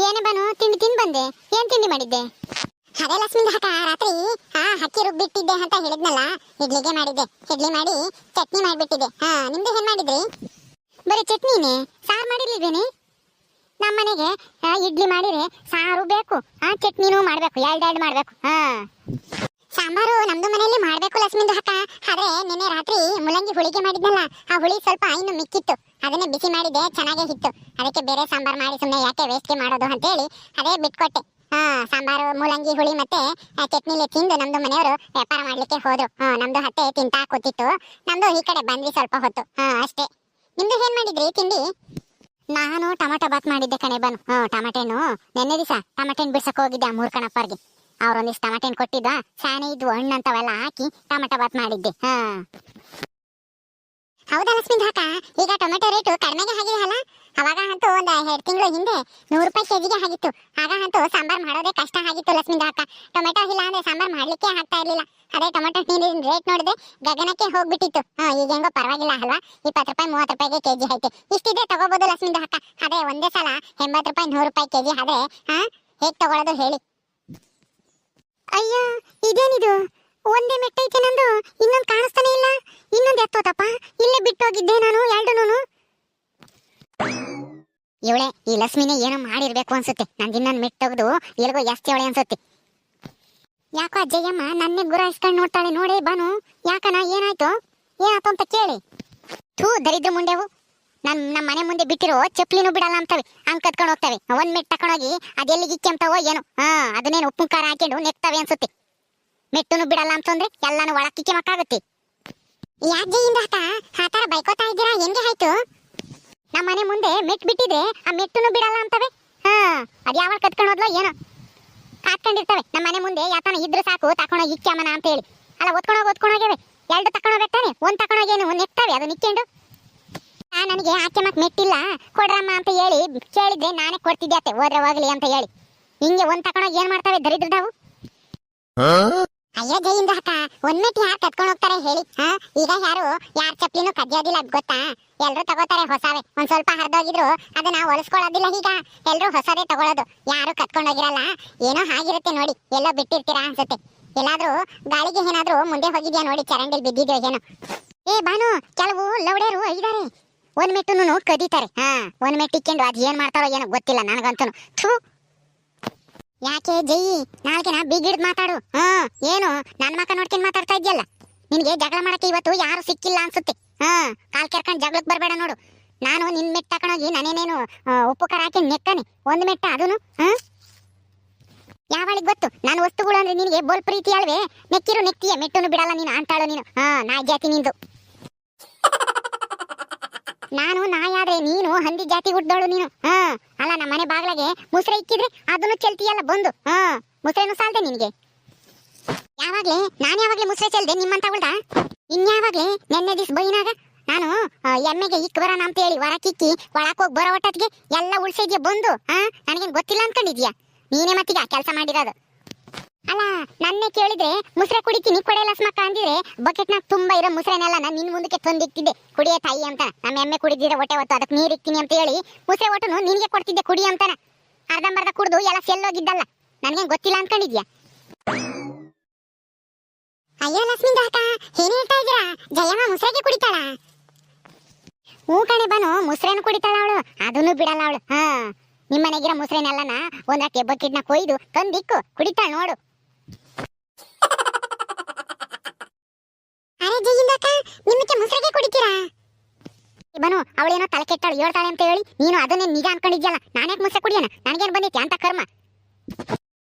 ಏನೇ ಬನು ತಿಂಡಿ ತಿಂದು ಬಂದೆ. ಏನ್ ತಿಂಡಿ ಮಾಡಿದ್ದೆ? ಅದೇ ಲಕ್ಷ್ಮಿ ಅಕ್ಕ ರಾತ್ರಿ ಅಕ್ಕಿ ರುಬ್ಬಿಟ್ಟಿದ್ದೆ ಅಂತ ಹೇಳಿದ್ನಲ್ಲ, ಇಡ್ಲಿಗೆ ಮಾಡಿದ್ದೆ. ಇಡ್ಲಿ ಮಾಡಿ ಚಟ್ನಿ ಮಾಡಿಬಿಟ್ಟಿದ್ದೆ. ನಿಮ್ದು ಏನ್ ಮಾಡಿದ್ರಿ? ಬರೀ ಚಟ್ನಿನೇ, ಸಾರು ಮಾಡಿರ್ಲಿದ್ದೇನೆ. ನಮ್ಮ ಮನೆಗೆ ಇಡ್ಲಿ ಮಾಡಿದ್ರೆ ಸಾರು ಬೇಕು, ಚಟ್ನಿನೂ ಮಾಡ್ಬೇಕು, ಎರಡೆರಡು ಮಾಡ್ಬೇಕು. ಸಾಂಬಾರು ನಮ್ದು ಮನೆಯಲ್ಲಿ ಮಾಡ್ಬೇಕು ಲಕ್ಷ್ಮಿಂದು ಅಕ್ಕ. ಆದ್ರೆ ನಿನ್ನೆ ರಾತ್ರಿ ಮುಲ್ಲಂಗಿ ಹುಳಿಗೆ ಮಾಡಿದ್ನಲ್ಲ, ಆ ಹುಳಿ ಸ್ವಲ್ಪ ಇನ್ನು ಮಿಕ್ಕಿತ್ತು. ಅದನ್ನೇ ಬಿಸಿ ಮಾಡಿದೆ, ಚೆನ್ನಾಗೇ ಇತ್ತು. ಅದಕ್ಕೆ ಬೇರೆ ಸಾಂಬಾರು ಮಾಡಿ ಸುಮ್ಮನೆ ಯಾಕೆ ವೇಸ್ಟ್ ಮಾಡೋದು ಅಂತ ಹೇಳಿ ಅದೇ ಬಿಟ್ಕೊಟ್ಟೆ. ಸಾಂಬಾರು ಮೂಲಂಗಿ ಹುಳಿ ಮತ್ತೆ ಚಟ್ನಿಲಿ ತಿಂದು ನಮ್ದು ಮನೆಯವರು ವ್ಯಾಪಾರ ಮಾಡ್ಲಿಕ್ಕೆ ಹೋದ್ರು. ನಮ್ದು ಹತ್ತೆ ತಿಂತಾ ಕೂತಿತ್ತು. ನಮ್ದು ಈ ಕಡೆ ಬಂದ್ವಿ ಸ್ವಲ್ಪ ಹೊತ್ತು, ಅಷ್ಟೇ. ನಿಮ್ದು ಏನ್ ಮಾಡಿದ್ರಿ ತಿಂಡಿ? ನಾನು ಟೊಮೆಟೊ ಬಾತ್ ಮಾಡಿದ್ದೆ ಕಣೆ ಬನು. ಟೊಮೆಟೆನು ನೆನ್ನೆ ದಿವಸ ಟೊಮೆಟೆನ್ ಬಿಡ್ಸಕ್ ಹೋಗಿದ್ದೆ ಆ ಮೂರ್ಕಣಪ್ಪರ್ಗೆ. ಅವ್ರೊಂದಿಷ್ಟು ಟೊಮೆಟೆನ್ ಕೊಟ್ಟಿದ್ದ, ಸ್ಯಾನೆ ಇದ್ವು ಹಣ್ಣು ಅಂತವೆಲ್ಲ ಹಾಕಿ ಟೊಮೆಟೊ ಬಾತ್ ಮಾಡಿದ್ದೆ. ಹೌದಾ ಲಕ್ಷ್ಮಿ ಅಕ್ಕ, ಈಗ ಟೊಮೆಟೊ ರೇಟು ಕಡಿಮೆಗೆ ಆಗಿದೆ ಅಲ್ಲ? ಅವಾಗ ಅಂತೂ ಒಂದು 2 ತಿಂಗಳು ಹಿಂದೆ 100 ರೂಪಾಯಿ ಕೆಜಿಗೆ ಆಗಿತ್ತು. ಆಗ ಅಂತೂ ಸಾಂಬಾರ್ ಮಾಡೋದೇ ಕಷ್ಟ ಆಗಿತ್ತು ಲಕ್ಷ್ಮಿ ಅಕ್ಕ. ಟೊಮೆಟೊ ಇಲ್ಲ ಅಂದ್ರೆ ಸಾಂಬಾರ್ ಮಾಡ್ಲಿಕ್ಕೆ ಆಗ್ತಾ ಇರ್ಲಿಲ್ಲ. ಅದೇ ಟೊಮೆಟೊ ನೀರಿನ ರೇಟ್ ನೋಡಿದ್ರೆ ಗಗನಕ್ಕೆ ಹೋಗ್ಬಿಟ್ಟಿತ್ತು. ಈಗ ಹೆಂಗೋ ಪರವಾಗಿಲ್ಲ ಅಲ್ವಾ? 20 ರೂಪಾಯಿ 30 ರೂಪಾಯಿಗೆ ಕೆಜಿ ಐತೆ. ಇಷ್ಟಿದ್ರೆ ತಗೋಬಹುದು ಲಕ್ಷ್ಮಿ ಅಕ್ಕ. ಅದೇ ಒಂದೇ ಸಲ 80 ರೂಪಾಯಿ 100 ರೂಪಾಯಿ ಕೆಜಿ ಆದ್ರೆ ಹೇಗ್ ತಗೊಳ್ಳೋದು ಹೇಳಿ? ಅಯ್ಯ, ಇದೇನಿದು? ಒಂದೇ ಮೆಟ್ಟೈತೆ ನಂದು, ಇನ್ನೊಂದು ಕಾಣಿಸ್ತಾನೆ ಇಲ್ಲ. ಇನ್ನೊಂದು ಎತ್ತೋತಪ್ಪ, ಇಲ್ಲೇ ಬಿಟ್ಟೋಗಿದ್ದೆ ನಾನು ಎರಡೂನು. ಇವಳೆ ಈ ಲಕ್ಷ್ಮಿನೇ ಏನೋ ಮಾಡಿರ್ಬೇಕು ಅನ್ಸುತ್ತೆ. ನಂದು ಇನ್ನೊಂದು ಮೆಟ್ಟೋಗ್ದು ಎಲ್ಗೋ ಜಾಸ್ತಿ ಅವಳೆ ಅನ್ಸುತ್ತೆ. ಯಾಕೋ ಅಜ್ಜಯ್ಯಮ್ಮ ನನ್ನೇ ಗುರಾಯಿಸ್ಕೊಂಡು ನೋಡ್ತಾಳೆ. ನೋಡಿ ಬಾನು, ಯಾಕನ ಏನಾಯ್ತು ಅಂತ ಕೇಳಿ. ದರಿದ್ರ ಮುಂಡೆವು, ನಮ್ಮ ಮನೆ ಮುಂದೆ ಬಿಟ್ಟಿರೋ ಚಪ್ಲಿನೂ ಬಿಡಲ್ಲ ಅಂತವೆ, ಹಂಗ್ ಕತ್ಕೊಂಡು ಹೋಗ್ತವೆ. ಒಂದ್ ಮೆಟ್ಟು ತಕೊಂಡೋಗಿ ಅದೆಲ್ಲಿಗೆ ಇಕ್ಕೆಂತಾವೋ ಏನೋ. ಅದನ್ನೇನು ಉಪ್ಪು ಖಾರ ಹಾಕೊಂಡು ನೆಕ್ತವೆ ಅನ್ಸುತ್ತೆ. ಮೆಟ್ಟುನು ಬಿಡಲ್ಲ ಅಂತಂದ್ರೆ ಎಲ್ಲಾನು ಒಳಕ್ಕಿಕ್ಕೆ ಮಕ್ಕಾಗುತ್ತೆ. ಯಾಜ್ಜೆಯಿಂದ ಆ ತರ ಬೈಕೋತಾ ಇದ್ದೀರಾ? ಹೆಂಗೆ ಆಯ್ತು? ನಮ್ಮ ಮನೆ ಮುಂದೆ ಮೆಟ್ ಬಿಟ್ಟಿದ್ರೆ ಆ ಮೆಟ್ಟುನು ಬಿಡಲ್ಲ ಅಂತವೆ. ಅದ್ ಯಾವಾಗ ಕತ್ಕೊಂಡು ಹೋದ್ಲೋ ಏನೋ, ಕಾತ್ಕೊಂಡಿರ್ತವೆ. ನಮ್ಮ ಮನೆ ಮುಂದೆ ಯಾತನ ಇದ್ರು ಸಾಕು ತಕೊಂಡೋಗಿ ಇಕ್ಕಮ್ಮನ ಅಂತ ಹೇಳಿ. ಅಲ್ಲ ಓದ್ಕೊಂಡೋಗ್ಯವೆ, 2 ತಕೊಂಡೋಗ್ತಾನೆ, 1 ತಕೊಂಡೋಗೇನು ನೆಕ್ತವೆ. ಅದು ನಿಕ್ಕೊಂಡು ನನಗೆ ಆಕೆ ಮತ್ ಮೆಟ್ಟಿಲ್ಲ ಕೊಡ್ರಮ್ಮ ಅಂತ ಹೇಳಿ ಕೇಳಿದ್ರೆ ನಾನೇ ಕೊಡ್ತಿದ್ದೆ ಅತ್ತೆ, ಹೋದ್ರೆ ಹೋಗ್ಲಿ ಅಂತ ಹೇಳಿ. ಹಿಂಗೆ 1 ತಕೊಂಡೋಗಿ ಏನ್ ಮಾಡ್ತವೆ ದರಿದ್ರದಾವು? ಅಯ್ಯೋ ಜಯಿಂದ ಅಕ್ಕ, 1 ಮೆಟ್ಟು ಯಾರು ಕತ್ಕೊಂಡು ಹೋಗ್ತಾರೆ ಹೇಳಿ? ಈಗ ಯಾರ ಚಪ್ಲಿನೂ ಕದಿಯೋದಿಲ್ಲ ಗೊತ್ತಾ? ಎಲ್ರು ತಗೋತಾರೆ ಹೊಸವೇ. ಒಂದ್ ಸ್ವಲ್ಪ ಹರಿದೋಗಿದ್ರು ಅದನ್ನ ಹೊಲಿಸ್ಕೊಳ್ಳೋದಿಲ್ಲ. ಈಗ ಎಲ್ರು ಹೊಸದೇ ತಗೊಳ್ಳೋದು, ಯಾರು ಕತ್ಕೊಂಡೋಗಿರಲ್ಲ. ಏನೋ ಆಗಿರುತ್ತೆ ನೋಡಿ, ಎಲ್ಲೋ ಬಿಟ್ಟಿರ್ತೀರಾ ಅನ್ಸುತ್ತೆ. ಎಲ್ಲಾದ್ರೂ ಗಾಳಿಗೆ ಏನಾದ್ರೂ ಮುಂದೆ ಹೋಗಿದ್ಯಾ ನೋಡಿ, ಚರಂಡಿಲ್ ಬಿದ್ದಿದ್ಯೋ ಏನೋ. ಬಾನು, ಕೆಲವು ಲೌಡ್ಯರು ಇದಾರೆ, 1 ಮೆಟ್ಟುನು ಕದೀತಾರೆ. 1 ಮೆಟ್ಟು ಇಕ್ಕೊಂಡು ಅದ್ ಏನ್ ಮಾಡ್ತಾರೋ ಏನೋ ಗೊತ್ತಿಲ್ಲ ನನಗಂತೂ. ಯಾಕೆ ಜೈ, ನಾಲ್ಗೆನ ಬಿಗಿಡ್ದು ಮಾತಾಡು. ಏನು ನನ್ನ ಮಕ್ಕ ನೋಡ್ಕೊಂಡು ಮಾತಾಡ್ತಾ ಇದ್ಯಲ್ಲ? ನಿನ್ಗೆ ಜಗಳ ಮಾಡಕ್ಕೆ ಇವತ್ತು ಯಾರು ಸಿಕ್ಕಿಲ್ಲ ಅನ್ಸುತ್ತೆ. ಕಾಲ್ ಕೆರ್ಕೊಂಡು ಜಗಳಕ್ಕೆ ಬರಬೇಡ ನೋಡು. ನಾನು ನಿನ್ ಮೆಟ್ಟು ತಕೊಂಡೋಗಿ ನಾನೇನೇನು ಉಪ್ಪು ಖಾರ ಹಾಕಿ ನೆಕ್ಕನೆ 1 ಮೆಟ್ಟ ಅದೂನು. ಯಾವಳಿಗೆ ಗೊತ್ತು ನನ್ನ ವಸ್ತುಗಳು ಅಂದ್ರೆ ನಿನಗೆ ಬೋಲ್ ಪ್ರೀತಿ ಅಲ್ವೇ? ನೆಕ್ತೀಯ, ಮೆಟ್ಟುನು ಬಿಡಲ್ಲ ನೀನು ಅಂತಾಳು ನೀನು. ನಾಯಿ ಜಾತಿ ನಿಂದು. ನಾನು ನಾಯಾದ್ರೆ ನೀನು ಹಂದಿ ಜಾತಿ ಹುಡ್ದೋಳು ನೀನು. ಅಲ್ಲ, ನಮ್ಮ ಮನೆ ಬಾಗ್ಲಾಗೆ ಮುಸ್ರೆ ಇಕ್ಕಿದ್ರೆ ಅದನ್ನು ಚೆಲ್ತೀಯಲ್ಲ ಬಂದು. ಮುಸ್ರೆನು ಸಾಲ್ದೆ ನಿನಗೆ. ನಾನು ಯಾವಾಗ್ಲೇ ಮುಸ್ರೆ ಚೆಲ್ದೆ ನಿಮ್ಮಂತವಳ್ದ? ಇನ್ಯಾವಾಗ್ಲೇ ನೆನ್ನೆ ದಿವ್ಸ ಬೈನಾಗ ನಾನು ಎಮ್ಮೆಗೆ ಇಕ್ ಬರೋಣ ಅಂತ ಹೇಳಿ ಹೊರಕಿಕ್ಕಿ ಒಳಕ್ ಹೋಗಿ ಬರೋ ಒಟ್ಟತ್ಗೆ ಎಲ್ಲ ಉಳ್ಸಿದ್ಯಾ ಬಂದು. ನನಗೇನ್ ಗೊತ್ತಿಲ್ಲ ಅನ್ಕೊಂಡಿದ್ಯಾ? ನೀನೇ ಮತ್ತೀಗ ಕೆಲಸ ಮಾಡಿರೋದು. ಅಲ್ಲ, ನನ್ನೇ ಕೇಳಿದ್ರೆ ಮುಸ್ರೆ ಕುಡಿತೀನಿ ಕೊಡೆ ಲಸ್ಮಕ್ಕ ಅಂದಿದ್ರೆ ಬಕೆಟ್ನಾಗ ತುಂಬಾ ಇರೋ ಮುಸ್ರೆನೆಲ್ಲ ನಾನು ನಿನ್ ಮುಂದಕ್ಕೆ ತಂದಿಟ್ಟಿದ್ದೆ, ಕುಡಿಯೇ ತಾಯಿ ಅಂತ. ನಮ್ಮ ಎಮ್ಮೆ ಕುಡಿದಿದ್ರೆ ಹೊಟ್ಟೆ ಹೊತ್ತು ಅದಕ್ಕೆ ನೀರು ಇಕ್ತೀನಿ ಅಂತ ಹೇಳಿ ಮುಸ್ರೆ ಒಟ್ಟನು ನಿನಗೆ ಕೊಡ್ತಿದ್ದೆ ಕುಡಿ ಅಂತಾನ. ಅರ್ಧಂಬರ್ಧ ಕುಡ್ದು ಎಲ್ಲ ಸೆಲ್ಲೋಗಿದ್ದಲ್ಲ, ನನಗೇನ್ ಗೊತ್ತಿಲ್ಲ ಅನ್ಕೊಂಡಿದ್ಯಾ? ಅಯ್ಯೋ ಲಕ್ಷ್ಮಿ ಅಕ್ಕ, ಏನ್ ಹೇಳ್ತಾ ಇದ್ದೀರಾ? ಜಯಮ್ಮ ಮುಸ್ರೆಗೆ ಕುಡಿತಾಳ? ಹೂ ಕಣೆ ಬನು, ಮುಸ್ರೆನು ಕುಡಿತಾಳ ಅವಳು, ಅದನ್ನು ಬಿಡಲ್ಲ ಅವಳು. ನಿಮ್ಮನೆಗಿರೋ ಮುಸ್ರೆನೆಲ್ಲನ ಒಂದಕ್ಕೆ ಬಕೆಟ್ನ ಕೊಯ್ದು ತಂದಿಕ್ಕು, ಕುಡಿತಾಳ ನೋಡು. ಅರೆ ಜಯಿಂದ ಅಕ್ಕ, ನಿಮ್ಮಕ್ಕೆ ಮುಸ್ರೆಗೆ ಕುಡಿತೀರಾ? ಬನು, ಅವಳೇನೋ ತಲೆ ಕೆಟ್ಟಾಳು ಹೇಳ್ತಾಳೆ ಅಂತ ಹೇಳಿ ನೀನು ಅದನ್ನೇ ನಿಜ ಅನ್ಕೊಂಡಿದ್ಯಲ್ಲ. ನಾನ್ಯಾಕೆ ಮುಸ್ರೆ ಕುಡಿಯೋಣ? ನನಗೇನು ಬಂದೈತಿ ಅಂತ ಕರ್ಮ?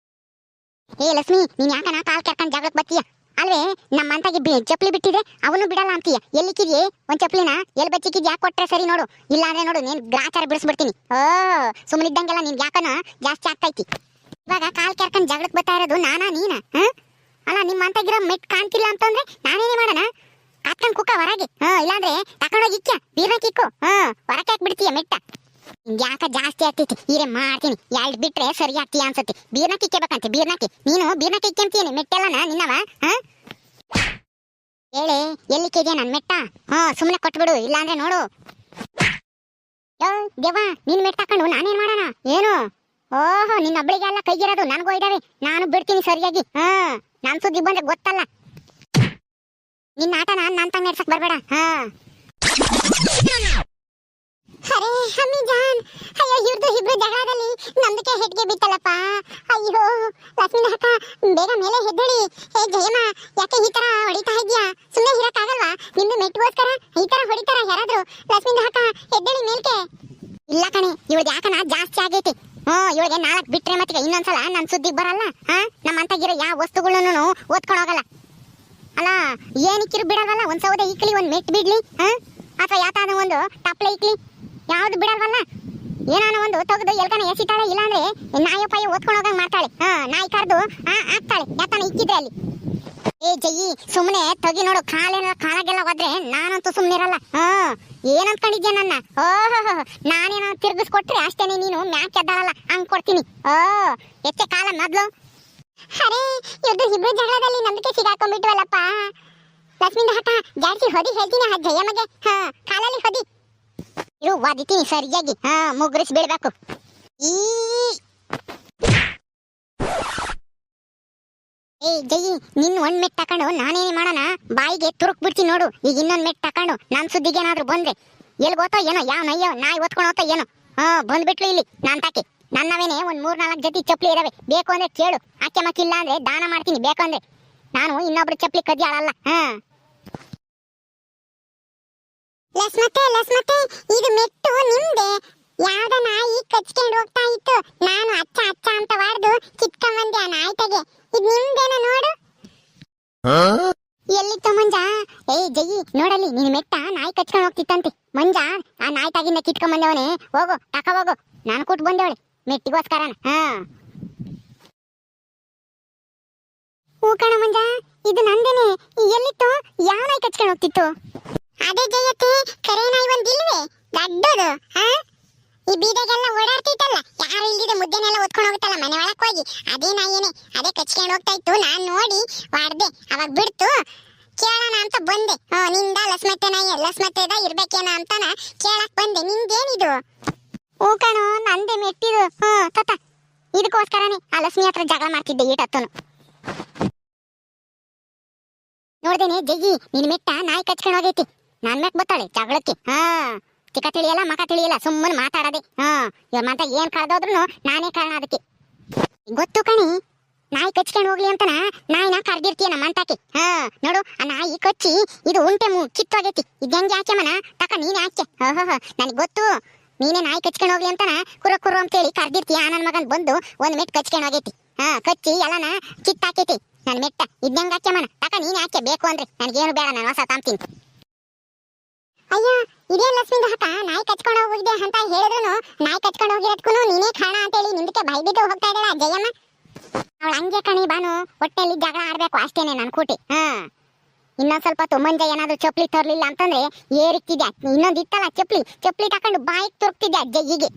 ಲಕ್ಷ್ಮಿ, ನೀನ್ ಯಾಕನ ಕಾಲ್ ಕೆರ್ಕೊಂಡು ಜಗಳಕ್ಕೆ ಬತ್ತೀಯ ಅಲ್ವೇ? ನಮ್ಮಂತಾಗಿ ಚಪ್ಲಿ ಬಿಟ್ಟಿದೆ, ಅವನು ಬಿಡಲ್ಲ ಅಂತೀಯ. ಎಲ್ಲಿಕ್ಕಿದ್ಯೆ ಒಂದ್ ಚಪ್ಲಿನ? ಎಲ್ಲಿ ಬಚ್ಚಿಕ್ಕಿದ್ಯಾ? ಕೊಟ್ರೆ ಸರಿ ನೋಡು, ಇಲ್ಲ ಅಂದ್ರೆ ನೋಡು ನೀನ್ ಗ್ರಾಚಾರ ಬಿಡಿಸ್ಬಿಡ್ತೀನಿ. ಸುಮ್ಮನಿದ್ದಂಗೆಲ್ಲ ನಿನ್ಗೆ ಯಾಕನ ಜಾಸ್ತಿ ಆಗ್ತೈತಿ. ಇವಾಗ ಕಾಲ್ ಕೆರ್ಕೊಂಡು ಜಗಳಕ್ಕೆ ಬರ್ತಾ ಇರೋದು ನಾನಾ ನೀನ? ಅಲ್ಲ, ನಿಮ್ಮಂತಾಗಿರೋ ಮೆಟ್ ಕಾಣ್ತಿಲ್ಲ ಅಂತಂದ್ರೆ ನಾನೇನೇ ಮಾಡೋಣ? ಕಾತ್ಕೊಂಡ್ ಕುಕ್ಕ ಹೊರಗೆ. ಇಲ್ಲಾಂದ್ರೆ ತಕೊಂಡೋಗಿ ಇಕ್ಕ ಬೀರ್ನಾಕಿಕ್ಕು. ಹೊರಕ್ಕೆ ಹಾಕ್ಬಿಡ್ತೀಯ ಮೆಟ್ಟ. ಯಾಕ ಜಾಸ್ತಿ ಆಗ್ತೈತಿ? ಹೀರೆ ಮಾಡ್ತೀನಿ, 2 ಬಿಟ್ರೆ ಸರಿ ಆಗ್ತೀಯ ಅನ್ಸತ್ತೆ. ಬೀರ್ನಾಕಿ ಇಕ್ಕಬೇಕಂತೆ, ಬೀರ್ನಾಕಿ. ನೀನು ಬೀರ್ನಾಕಿ ಇಕ್ಕಂತೀನಿ ಮೆಟ್ಟೆಲ್ಲನ ನಿನ್ನವ? ಹೇಳೆ ಎಲ್ಲಿಕ್ಕಿದ್ಯಾ ನನ್ ಮೆಟ್ಟ? ಸುಮ್ಮನೆ ಕೊಟ್ಬಿಡು, ಇಲ್ಲಾಂದ್ರೆ ನೋಡು. ದೇವಾ, ನಿನ್ ಮೆಟ್ಟ ಹಾಕೊಂಡು ನಾನೇನ್ ಮಾಡೋಣ? ಏನು ಓಹೋ ನಿನ್ನ ಒಬ್ಳಿಗೆಲ್ಲ ಕೈಗಿರೋದು ನನಗೂ ಇದಾವೆ, ನಾನು ಬಿಡ್ತೀನಿ ಸರಿಯಾಗಿ. ನಾನ್ ಸುದ್ದಿ ಬಂದ್ರೆ ಗೊತ್ತಲ್ಲ, ನಿನ್ನ ಆಟ ನಾನ್ ತಂಗ ನಡ್ಸಕ್ ಬರ್ಬೇಡ. ಅರೆ ಅಮ್ಮಿ ಜಾನ್, ಅಯ್ಯೋ ಇವ್ರದ್ದು ಇಬ್ರು ಜಗಳದಲ್ಲಿ ನಂಬಿಕೆ ಹೆಡ್ಗೆ ಬಿತ್ತಲ್ಲಪ್ಪ. ಅಯ್ಯೋ ಲಕ್ಷ್ಮೀ ಅಕ್ಕ, ಬೇಗ ಮೇಲೆ ಹೆದ್ದಳಿ. ಹೇ ಜಯಮ್ಮ, ಯಾಕೆ ಈ ತರ ಹೊಡಿತಾ ಇದ್ಯಾ? ಸುಮ್ಮನೆ ಇರಕ್ಕಾಗಲ್ವಾ? ನಿಮ್ದು ಮೆಟ್ಟಿಗೋಸ್ಕರ ಈ ತರ ಹೊಡಿತಾರ ಯಾರಾದ್ರೂ? ಲಕ್ಷ್ಮೀ ಅಕ್ಕ ಹೆದ್ದಳಿ ಮೇಲ್ಕೆ. ಇಲ್ಲ ಕಣೆ, ಇವಳಿಗೆ ಯಾಕನ ಜಾಸ್ತಿ ಆಗೈತಿ. ಇವಳಿಗೆ 4 ಬಿಟ್ರೆ ಮತ್ತೆ ಇನ್ನೊಂದ್ಸಲ ನನ್ ಸುದ್ದಿಗೆ ಬರಲ್ಲ. ನಮ್ಮಂತಾಗಿರೋ ಯಾವ ವಸ್ತುಗಳನ್ನು ಓದ್ಕೊಂಡು ಹೋಗಲ್ಲ. ಅಲ್ಲ ಏನಿಕ್ಕಿರು ಬಿಡಲ್ವಲ್ಲ, ಒಂದ್ ಸೌದೆ ಇಕ್ಲಿ, ಒಂದ್ ಮೆಟ್ ಬಿಡ್ಲಿ, ಅಥವಾ ಯಾತಾದ ಒಂದು ಟಪ್ಲೆ ಇಕ್ಲಿ, ಯಾವ್ದು ಬಿಡಲ್ವಲ್ಲ. ಏನಾನ ಒಂದು ತೆಗೆದು ಎಲ್ಕನ ಎಸಿತಾಳೆ, ಇಲ್ಲಾಂದ್ರೆ ನಾಯಿ ಓದ್ಕೊಂಡು ಹೋಗಂಗ್ ಮಾಡ್ತಾಳೆ. ನಾಯಿ ಕರೆದು ಆಗ್ತಾಳೆ ಯಾತಾನ ಇಕ್ಕಿದ್ರೆ ಅಲ್ಲಿ. ಏ ಜಯಿ, ಸುಮ್ನೆ ತೆಗಿ ನೋಡು, ಕಾಲಾಗೆಲ್ಲ ಹೋದ್ರೆ ನಾನಂತೂ ಸುಮ್ನೆ ಇರಲ್ಲ. ಏನಂತ ಕಂಡಿದ್ಯಾ ನನ್ನ? ಓಹೋ, ನಾನೇನೋ ತಿರ್ಗಿಸ್ಕೊಟ್ರೆ ಅಷ್ಟೇನೆ ನೀನು ಮ್ಯಾಕ್ ಎದ್ದಾಳಲ್ಲ ಹಂಗ್ ಕೊಡ್ತೀನಿ. ಎಚ್ಚೆ ಕಾಲ ಮೊದ್ಲು. ಅರೆ ಇವ್ರದ್ದು ಇಬ್ರು ಜಗಳದಲ್ಲಿ ನಂಬಿಕೆ ಸಿಗಾಕೊಂಡ್ಬಿಟ್ವಲ್ಲಪ್ಪ. ಲಕ್ಷ್ಮೀ ಹಠ ಜಾಸ್ತಿ ಹೊದಿ ಹೇಳ್ತೀನಿ ಜಯಮ್ಮಗೆ. ಕಾಲಲ್ಲಿ ಹೊದಿ ಇರು, ವಾದಿತೀನಿ ಸರಿಯಾಗಿ. ಮುಗ್ರಿಸ್ ಬೀಳ್ಬೇಕು. ಏ ಜಯಿ, ನಿನ್ ಒಂದ್ ಮೆಟ್ ತಕೊಂಡು ನಾನೇನೇ ಮಾಡೋಣ? ಬಾಯಿಗೆ ತುರುಕ್ ಬಿಡ್ತೀನಿ ನೋಡು. ಈಗ ಇನ್ನೊಂದ್ ಮೆಟ್ ತಕೊಂಡು ನನ್ ಸುದ್ದಿಗೆ ಏನಾದ್ರು ಬಂದ್ರೆ ಎಲ್ಗೋತೋ ಏನೋ, ಯಾವ ನಾಯಿ ಓದ್ಕೊಂಡು ಹೋತೋ ಏನೋ. ಬಂದ್ಬಿಟ್ಲು ಇಲ್ಲಿ ನಾನ್ ತಾಕಿ. ನನ್ನವೇನೆ ಒಂದ್ 3-4 ಜೊತೆ ಚಪ್ಪಲಿ ಇದಾವೆ, ಬೇಕು ಅಂದ್ರೆ ಕೇಳು. ಆಕೆ ಮಕ್ಕಿಲ್ಲ ಅಂದ್ರೆ ದಾನ ಮಾಡ್ತೀನಿ ಬೇಕು ಅಂದ್ರೆ. ನಾನು ಇನ್ನೊಬ್ರು ಚಪ್ಪಲಿ ಕದ್ದಿ ಆಳಲ್ಲ. ಲಸ್ಮತೆ ಇದು ಮೆಟ್ಟು ನಿಮ್ದೆ. ಯಾವ್ದ ನಾಯಿ ಕಚ್ಕೊಂಡು ಹೋಗ್ತಾ ಇತ್ತು, ನಾನು ಅಚ್ಚ ಅಂತ ವಾಡ್ದು ಕಿತ್ಕೊಂಡ್ಬಂದೆ ಆ ನಾಯಿಗೆ. ಇದ್ ನಿಮ್ದೇನ ನೋಡು. ಎಲ್ಲಿತ್ತು ಮಂಜ? ಏಯ್ ಜಯಿ, ನೋಡಲ್ಲಿ ನಿನ್ ಮೆಟ್ಟ ನಾಯಿ ಕಚ್ಕೊಂಡು ಹೋಗ್ತಿತ್ತಂತೆ. ಮಂಜ ಆ ನಾಯಿ ತಾಗಿಂದ ಕಿತ್ಕೊಂಡ್ ಬಂದವನೇ. ಹೋಗು ತಕ ಹೋಗು, ನಾನು ಕೂಟ್ ಬಂದವಳೆ ಮೆಟ್ಟಿಗೋಸ್ಕರನ. ಹೂ ಕಣ ಮಂಜ, ಇದು ನಂದೇನೆ. ಎಲ್ಲಿತ್ತು? ಯಾವ ನಾಯಿ ಕಚ್ಕೊಂಡು ಹೋಗ್ತಿತ್ತು? ಅದೇ ಜಯತೆ, ಕರೆ ನಾಯಿ ಒಂದಿಲ್ವೇ ದೊಡ್ಡದು? ಈ ಬೀದೆಗೆಲ್ಲ ಓಡಾಡ್ತಿತ್ತಲ್ಲ, ಯಾರು ಇಲ್ಲಿದೆ ಮುದ್ದೆನೆಲ್ಲ ಒತ್ಕೊಂಡು ಹೋಗುತ್ತಲ್ಲ ಮನೆ ಒಳಕ್ ಹೋಗಿ, ಅದೇ ನಾಯಿನೇ. ಅದೇ ಕಚ್ಕೊಂಡು ಹೋಗ್ತಾ ಇತ್ತು, ನಾನ್ ನೋಡಿ ವಾಡ್ದೆ. ಅವಾಗ ಬಿಡ್ತು, ಕೇಳೋಣ ಅಂತ ಬಂದೆ. ನಿಂದ ಲಸ್ಮತ್ತೆದ ಇರ್ಬೇಕೇನ ಅಂತಾನ ಕೇಳಕ್ ಬಂದೆ. ನಿಂದೇನಿದು? ಹೂ ಕಣೋ, ನಂದೇ ಮೆಟ್ಟಿದು. ತತ ಇದಕ್ಕೋಸ್ಕರನೇ ಆ ಲಕ್ಷ್ಮಿ ಹತ್ರ ಜಗಳ ಮಾಡ್ತಿದ್ದೆ ಈಟತ್ತನು. ನೋಡ್ದೇನೆ ಜಗ್ಗಿ, ನಿನ್ ಮೆಟ್ಟ ನಾಯಿ ಕಚ್ಕೊಂಡು ಹೋಗೈತಿ. ನಾನ್ ಮೆಟ್ ಬತ್ತಾಳೆ ಜಗಳಕ್ಕೆ. ಚಿಕ್ಕ ತಿಳಿಯಲ್ಲ ಮಕ ತಿಳಿಯಲ್ಲ, ಸುಮ್ಮನೆ ಮಾತಾಡದೆ. ಇವ್ರ ಮಾತ ಏನ್ ಕಳ್ದೋದ್ರು ನಾನೇ ಕಾರಣ ಅದಕ್ಕೆ. ಗೊತ್ತು ಕಣಿ, ನಾಯಿ ಕಚ್ಕೊಂಡು ಹೋಗ್ಲಿ ಅಂತನ ನಾಯಿನ ಕರ್ದಿರ್ತೀಯ ನಮ್ಮ ಅಂತಾಕಿ. ನೋಡು, ಆ ನಾಯಿ ಕಚ್ಚಿ ಇದು ಉಂಟೆ ಕಿತ್ತೋಗೈತಿ. ಇದು ಹೆಂಗೆ ಹಾಕ್ಯಮನ ತಕ ನೀನೇ ಹಾಕ್ಯ. ನನಗೆ ಗೊತ್ತು, ನೀನೇ ನಾಯಿ ಕಚ್ಕೊಂಡು ಹೋಗ್ಲಿ ಅಂತನ ಕುರು ಅಂತೇಳಿ ಕರ್ದಿರ್ತೀಯ. ನನ್ನ ಮಗನ್ ಬಂದು ಒಂದ್ ಮೆಟ್ ಕಚ್ಕೊಂಡು ಹೋಗೈತಿ. ಕಚ್ಚಿ ಎಲ್ಲನ ಕಿತ್ತಾಕೈತಿ ನನ್ ಮೆಟ್ಟ. ಇದ್ ಹೆಂಗ್ ಹಾಕ್ಯಮನ ತಕ ನೀನೇ ಹಾಕ್ಯ. ಬೇಕು ಅಂದ್ರೆ ನನಗೇನು ಬೇಡ, ನಾನು ಹೊಸ ತಾಂತೀನಿ. ಅಯ್ಯ ಇದೇ ಲಕ್ಷ್ಮೀ ಹಠ, ನಾಯಿ ಕಚ್ಕೊಂಡು ಹೋಗಿದೆ ಅಂತ ಹೇಳಿದ್ರು ನಾಯಿ ಕಚ್ಕೊಂಡು ಹೋಗಿರೋದಕ್ಕೂ ನೀನೇ ಕಾರಣ ಅಂತೇಳಿ ನಿಮ್ದಕ್ಕೆ ಭಯಬಿದ್ದು ಹೋಗ್ತಾ ಇದ್ದಾಳ ಜಯಮ್ಮ. ಅವಳು ಹಂಗೆ ಕಣಿ ಬಾನು, ಹೊಟ್ಟೆಲಿ ಜಗಳ ಆಡ್ಬೇಕು ಅಷ್ಟೇನೆ ನನ್ ಕೂಟಿ. ಇನ್ನೊಂದ್ ಸ್ವಲ್ಪ ಹೊತ್ತು ಮಂಜ ಏನಾದ್ರು ಚಪ್ಪಲಿ ತರ್ಲಿಲ್ಲ ಅಂತಂದ್ರೆ ಏರಿಕ್ತಿದ್ಯಾ. ಇನ್ನೊಂದ್ ಇತ್ತಲ್ಲ ಚಪ್ಪಲಿ ತಕೊಂಡು ಬಾಯಿಗೆ ತುರುಕ್ತಿದ್ಯಾ ಜಯ್ಯಿಗೆ.